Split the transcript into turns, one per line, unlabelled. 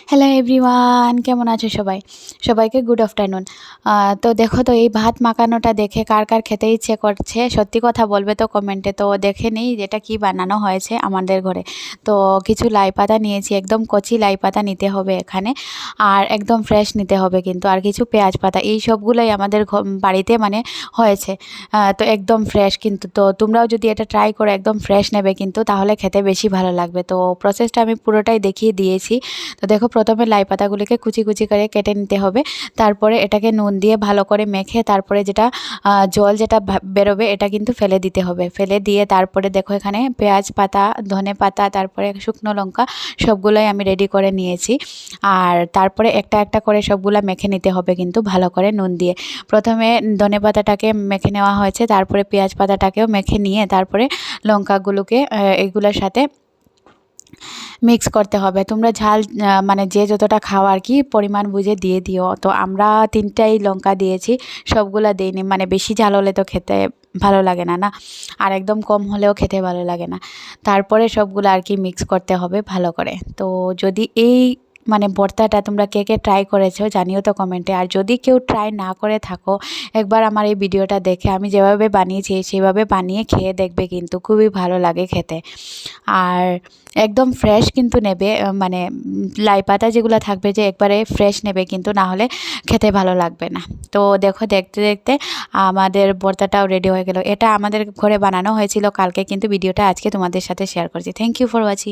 Hello everyone, কেমন আছো সবাই? সবাইকে গুড আফটারনুন। তো দেখো তো এই ভাত মাখানোটা দেখে কার কার খেতে ইচ্ছে করছে সত্যি কথা বলবে তো কমেন্টে। তো দেখে নিই যেটা কি বানানো হয়েছে আমাদের ঘরে। তো কিছু লাই পাতা নিয়েছি, একদম কচি লাই পাতা নিতে হবে এখানে, আর একদম ফ্রেশ নিতে হবে কিন্তু, আর কিছু পেঁয়াজ পাতা, এই সবগুলোই আমাদের বাড়িতে মানে হয়েছে। তো একদম ফ্রেশ কিন্তু, তো তোমরাও যদি এটা ট্রাই করো একদম ফ্রেশ নেবে কিন্তু, তাহলে খেতে বেশি ভালো লাগবে। তো প্রসেসটা আমি পুরোটাই দেখিয়ে দিয়েছি। তো দেখো প্রথমে লাই পাতাগুলিকে কুচি কুচি করে কেটে নিতে হবে, তারপরে এটাকে নুন দিয়ে ভালো করে মেখে তারপরে যেটা জল যেটা বেরোবে এটা কিন্তু ফেলে দিতে হবে। ফেলে দিয়ে তারপরে দেখো এখানে পেঁয়াজ পাতা, ধনে পাতা, তারপরে শুকনো লঙ্কা সবগুলোই আমি রেডি করে নিয়েছি। আর তারপরে একটা একটা করে সবগুলো মেখে নিতে হবে কিন্তু ভালো করে নুন দিয়ে। প্রথমে ধনে পাতাটাকে মেখে নেওয়া হয়েছে, তারপরে পেঁয়াজ পাতাটাকেও মেখে নিয়ে তারপরে লঙ্কাগুলোকে এগুলোর সাথে মিক্স করতে হবে। তোমরা ঝাল মানে যে যতটা খাও আর কি পরিমাণ বুঝে দিয়ে দিও। তো আমরা 3টাই লঙ্কা দিয়েছি, সবগুলা দিইনি, মানে বেশি ঝাল হলে তো খেতে ভালো লাগে না না, আর একদম কম হলেও খেতে ভালো লাগে না। তারপরে সবগুলো আর কি মিক্স করতে হবে ভালো করে। তো যদি এই মানে ভর্তাটা তোমরা কে কে ট্রাই করেছো জানিও তো কমেন্টে। আর যদি কেউ ট্রাই না করে থাকো, একবার আমার এই ভিডিওটা দেখে আমি যেভাবে বানিয়েছি সেভাবে বানিয়ে খেয়ে দেখবে, কিন্তু খুবই ভালো লাগে খেতে। আর একদম ফ্রেশ কিন্তু নেবে, মানে লাই পাতা যেগুলো থাকবে যে একবারে ফ্রেশ নেবে কিন্তু, না হলে খেতে ভালো লাগবে না। তো দেখো দেখতে দেখতে আমাদের ভর্তাটাও রেডি হয়ে গেল। এটা আমাদের ঘরে বানানো হয়েছিল কালকে, কিন্তু ভিডিওটা আজকে তোমাদের সাথে শেয়ার করছি। Thank you for watching.